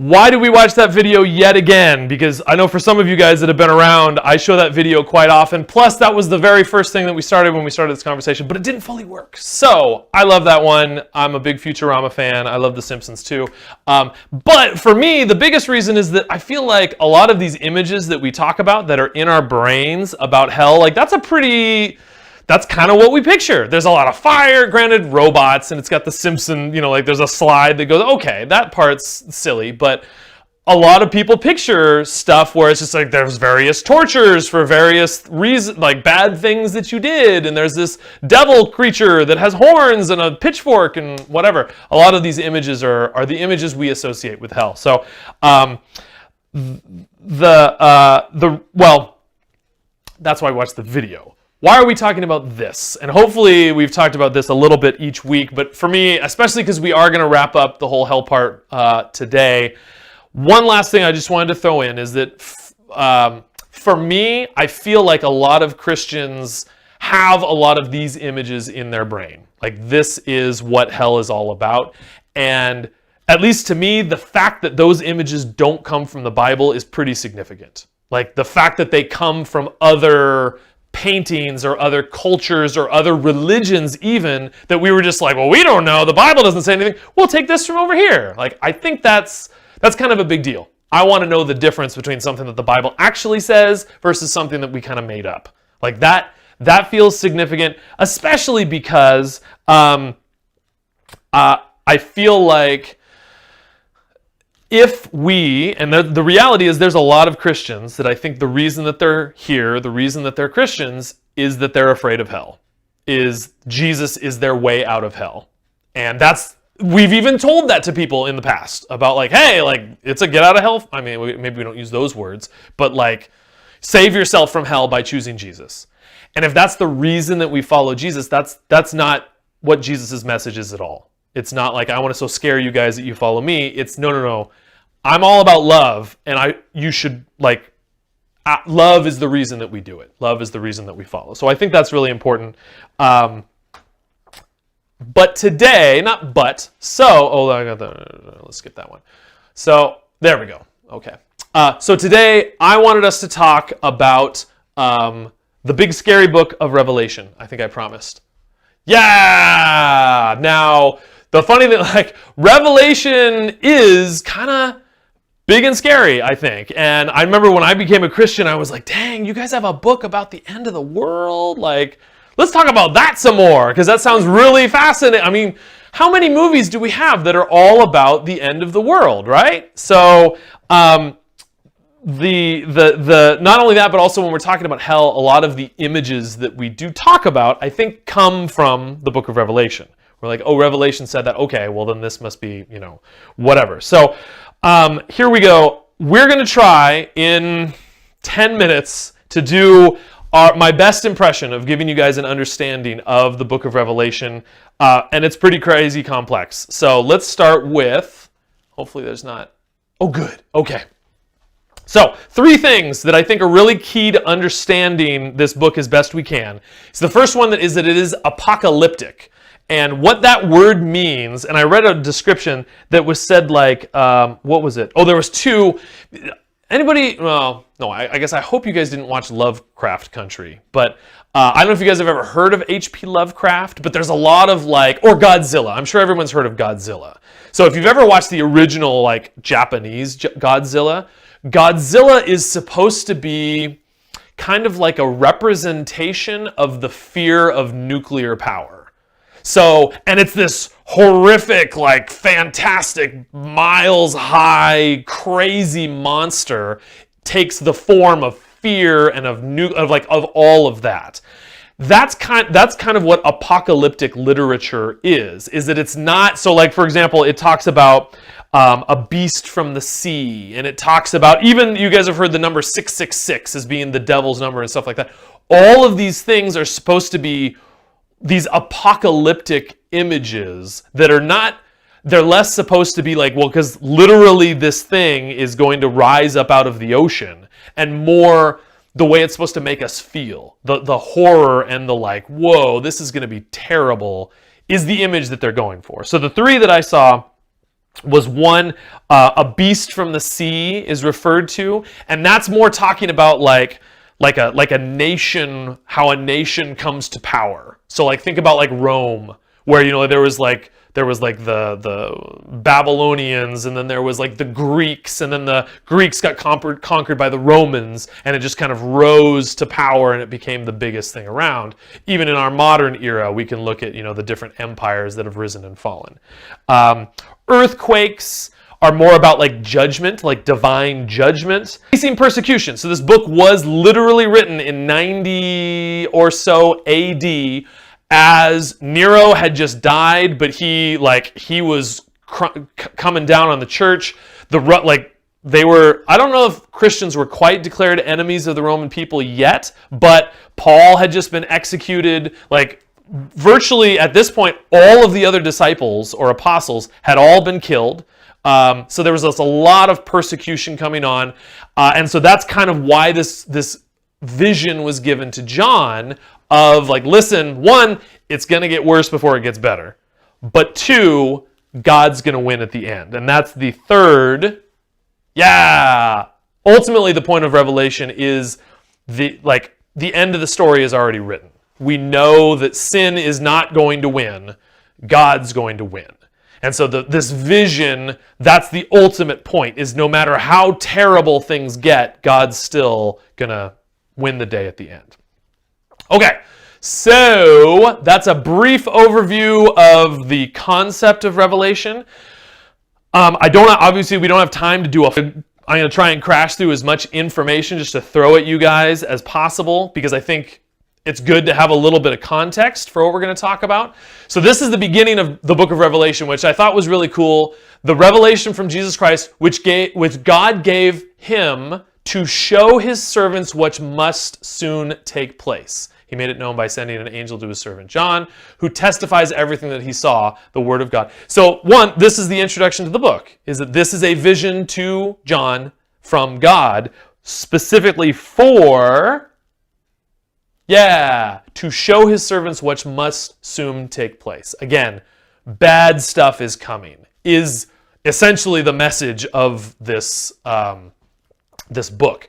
Why do we watch that video yet again? Because I know for some of you guys that have been around, I show that video quite often. Plus, that was the very first thing that we started when we started this conversation, but it didn't fully work. So I love that one. I'm a big Futurama fan. I love The Simpsons too. But for me, the biggest reason is that I feel like a lot of these images that we talk about that are in our brains about hell, like that's kind of what we picture. There's a lot of fire, granted robots, and it's got the Simpson, like there's a slide that goes, okay, that part's silly, but a lot of people picture stuff where it's just like there's various tortures for various reasons, like bad things that you did, and there's this devil creature that has horns and a pitchfork and whatever. A lot of these images are the images we associate with hell. So that's why I watched the video. Why are we talking about this? And hopefully we've talked about this a little bit each week, but for me, especially because we are going to wrap up the whole hell part today, one last thing I just wanted to throw in is that for me, I feel like a lot of Christians have a lot of these images in their brain. Like this is what hell is all about. And at least to me, the fact that those images don't come from the Bible is pretty significant. Like the fact that they come from other paintings or other cultures or other religions even, that we were just like, well, we don't know, the Bible doesn't say anything, we'll take this from over here. Like I think that's kind of a big deal. I want to know the difference between something that the Bible actually says versus something that we kind of made up. Like that feels significant, especially because I feel like if we, and the reality is there's a lot of Christians that I think the reason that they're here, the reason that they're Christians is that they're afraid of hell. Is Jesus is their way out of hell. And we've even told that to people in the past about like, hey, like it's a get out of hell. I mean, maybe we don't use those words, but like save yourself from hell by choosing Jesus. And if that's the reason that we follow Jesus, that's not what Jesus' message is at all. It's not like I want to so scare you guys that you follow me. It's no. I'm all about love, and you should like love is the reason that we do it. Love is the reason that we follow. So I think that's really important. But today, let's skip that one. So there we go. Okay. So today I wanted us to talk about the big scary book of Revelation. I think I promised. Yeah. Now the funny thing, like Revelation is kind of big and scary, I think. And I remember when I became a Christian, I was like, dang, you guys have a book about the end of the world? Like, let's talk about that some more, because that sounds really fascinating. I mean, how many movies do we have that are all about the end of the world, right? So, not only that, but also when we're talking about hell, a lot of the images that we do talk about, I think, come from the book of Revelation. We're like, oh, Revelation said that. Okay, well then this must be, whatever. So here we go. We're going to try in 10 minutes to do my best impression of giving you guys an understanding of the book of Revelation. And it's pretty crazy complex. So let's start with, hopefully there's not, oh good, okay. So 3 things that I think are really key to understanding this book as best we can. So the first one is that it is apocalyptic. And what that word means, and I read a description that was said like, what was it? Oh, there was 2. Anybody, well, no, I guess I hope you guys didn't watch Lovecraft Country, but I don't know if you guys have ever heard of H.P. Lovecraft, but there's a lot of or Godzilla. I'm sure everyone's heard of Godzilla. So if you've ever watched the original Japanese Godzilla, Godzilla is supposed to be kind of like a representation of the fear of nuclear power. So, and it's this horrific, fantastic, miles high, crazy monster takes the form of fear and of all of that. That's kind of what apocalyptic literature is that it's not, so for example, it talks about a beast from the sea, and it talks about, even you guys have heard the number 666 as being the devil's number and stuff like that. All of these things are supposed to be these apocalyptic images that are not, they're less supposed to be because literally this thing is going to rise up out of the ocean, and more the way it's supposed to make us feel. The horror and the whoa, this is going to be terrible is the image that they're going for. So the 3 that I saw was one, a beast from the sea is referred to, and that's more talking about like a nation, how a nation comes to power. So like think about like Rome, where there was like the Babylonians, and then there was like the Greeks, and then the Greeks got conquered by the Romans, and it just kind of rose to power, and it became the biggest thing around. Even in our modern era, we can look at the different empires that have risen and fallen. Earthquakes are more about like judgment, like divine judgment. Facing persecution. So this book was literally written in 90 or so AD, as Nero had just died, but he was coming down on the church. They were, I don't know if Christians were quite declared enemies of the Roman people yet, but Paul had just been executed. Like virtually at this point, all of the other disciples or apostles had all been killed. So there was a lot of persecution coming on. And so that's kind of why this vision was given to John of like, listen, one, it's going to get worse before it gets better. But two, God's going to win at the end. And that's the third. Yeah. Ultimately, the point of Revelation is the end of the story is already written. We know that sin is not going to win. God's going to win. And so this vision, that's the ultimate point, is no matter how terrible things get, God's still going to win the day at the end. Okay, so that's a brief overview of the concept of Revelation. Obviously we don't have time to do I'm going to try and crash through as much information just to throw at you guys as possible, because I think it's good to have a little bit of context for what we're going to talk about. So this is the beginning of the book of Revelation, which I thought was really cool. The revelation from Jesus Christ, which God gave him to show his servants what must soon take place. He made it known by sending an angel to his servant John, who testifies everything that he saw, the word of God. So one, this is the introduction to the book, is that this is a vision to John from God, specifically to show his servants what must soon take place. Again, bad stuff is coming, is essentially the message of this book.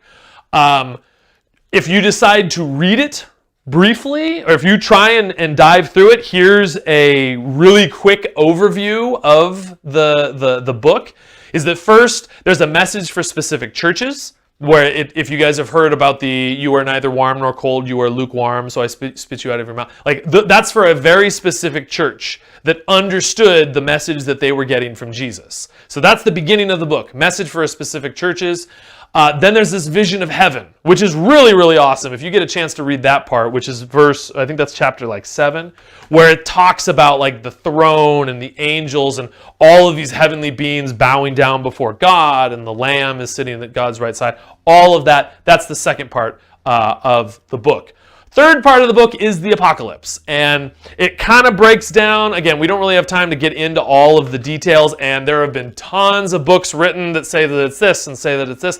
If you decide to read it briefly, or if you try and dive through it, here's a really quick overview of the book. Is that first, there's a message for specific churches, where if you guys have heard about you are neither warm nor cold, you are lukewarm, so I spit you out of your mouth. That's for a very specific church that understood the message that they were getting from Jesus. So that's the beginning of the book, message for a specific churches. Then there's this vision of heaven, which is really, really awesome. If you get a chance to read that part, which is I think that's chapter 7, where it talks about the throne and the angels and all of these heavenly beings bowing down before God, and the Lamb is sitting at God's right side. All of that, that's the second part of the book. Third part of the book is the apocalypse, and it kind of breaks down. Again, we don't really have time to get into all of the details, and there have been tons of books written that say that it's this and say that it's this.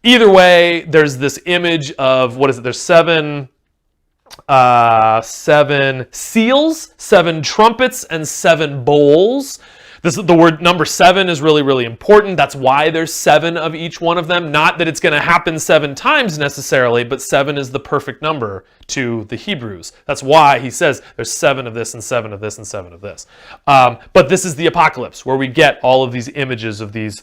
Either way, there's this image of, there's seven seals, 7 trumpets, and 7 bowls. The word number 7 is really, really important. That's why there's 7 of each one of them. Not that it's going to happen 7 times necessarily, but 7 is the perfect number to the Hebrews. That's why he says there's 7 of this and 7 of this and 7 of this. But this is the apocalypse, where we get all of these images of these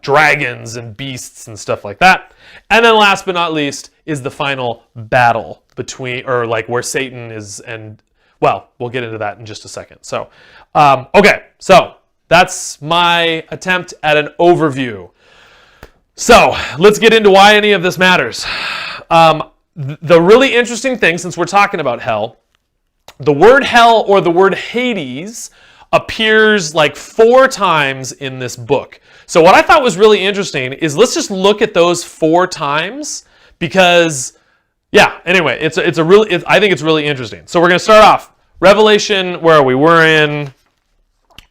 dragons and beasts and stuff like that. And then last but not least is the final battle where Satan is, and we'll get into that in just a second. So, okay, so that's my attempt at an overview. So let's get into why any of this matters. The really interesting thing, since we're talking about hell, the word hell or the word Hades appears 4 times in this book. So what I thought was really interesting is let's just look at those 4 times, because anyway, I think it's really interesting. So we're going to start off Revelation, where are we? We're in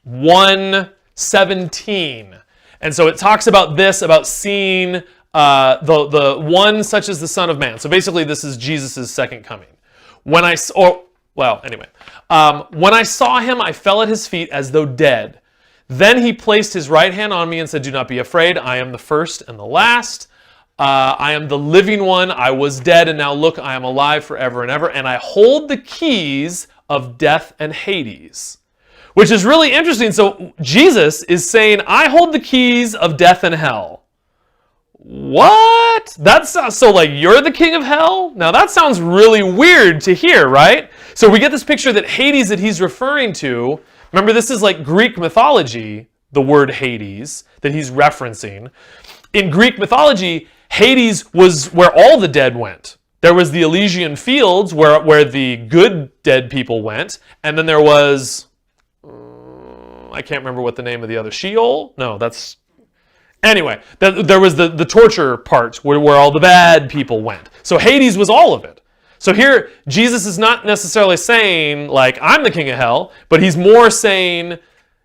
1:17. And so it talks about seeing the one such as the Son of Man. So basically this is Jesus' second coming. When I saw him, I fell at his feet as though dead. Then he placed his right hand on me and said, do not be afraid. I am the first and the last. I am the living one. I was dead, and now look, I am alive forever and ever. And I hold the keys of death and Hades. Which is really interesting. So Jesus is saying, I hold the keys of death and hell. What? That's so like you're the king of hell? Now that sounds really weird to hear, right? So we get this picture that Hades that he's referring to, remember this is like Greek mythology, the word Hades that he's referencing. In Greek mythology, Hades was where all the dead went. There was the Elysian fields where the good dead people went, and then there was, I can't remember what the name of the other, Sheol? No, that's, anyway, there was the torture part where all the bad people went. So Hades was all of it. So here, Jesus is not necessarily saying, like, I'm the king of hell, but he's more saying,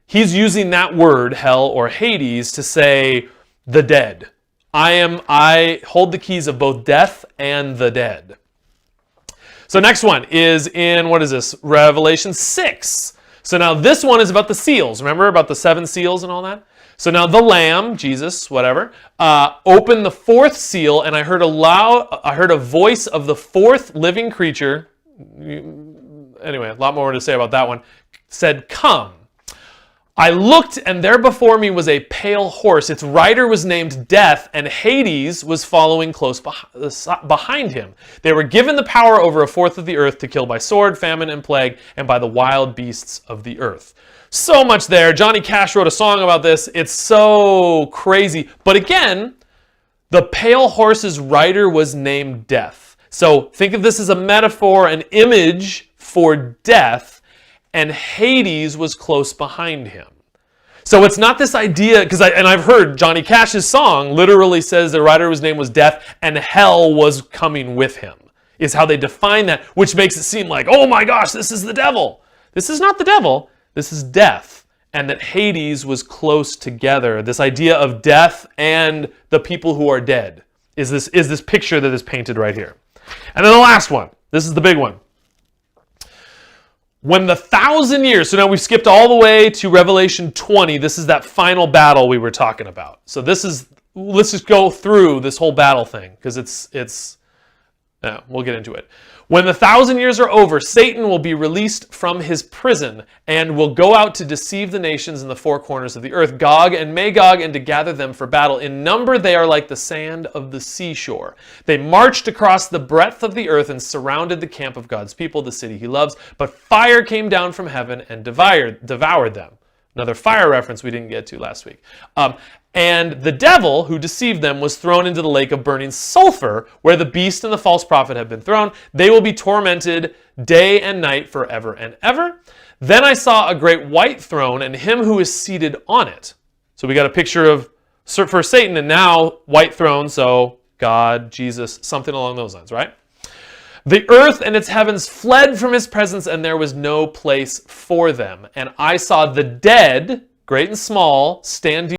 he's using that word, hell or Hades, to say the dead. I hold the keys of both death and the dead. So next one is in, what is this? Revelation 6. So now this one is about the seals. Remember about the 7 seals and all that? So now the Lamb, Jesus, whatever, opened the 4th seal, and I heard a voice of the 4th living creature. Anyway, a lot more to say about that one. Said, come. I looked, and there before me was a pale horse. Its rider was named Death, and Hades was following close behind him. They were given the power over 1/4 of the earth to kill by sword, famine, and plague, and by the wild beasts of the earth. So much there. Johnny Cash wrote a song about this. It's so crazy. But again, the pale horse's rider was named Death. So think of this as a metaphor, an image for death, and Hades was close behind him. So it's not this idea, because I've heard Johnny Cash's song literally says the rider's name was Death and hell was coming with him, is how they define that, which makes it seem like, oh my gosh, this is the devil. This is not the devil, this is death. And that Hades was close together. This idea of death and the people who are dead is this picture that is painted right here. And then the last one, this is the big one. When the 1,000 years, so now we've skipped all the way to Revelation 20. This is that final battle we were talking about. So let's just go through this whole battle thing, because we'll get into it. When the 1,000 years are over, Satan will be released from his prison and will go out to deceive the nations in the 4 corners of the earth, Gog and Magog, and to gather them for battle. In number, they are like the sand of the seashore. They marched across the breadth of the earth and surrounded the camp of God's people, the city he loves. But fire came down from heaven and devoured them. Another fire reference we didn't get to last week. And the devil who deceived them was thrown into the lake of burning sulfur, where the beast and the false prophet have been thrown. They will be tormented day and night forever and ever. Then I saw a great white throne and him who is seated on it. So we got a picture of for Satan, and now white throne, so God, Jesus, something along those lines, right? The earth and its heavens fled from his presence, and there was no place for them. And I saw the dead, great and small, standing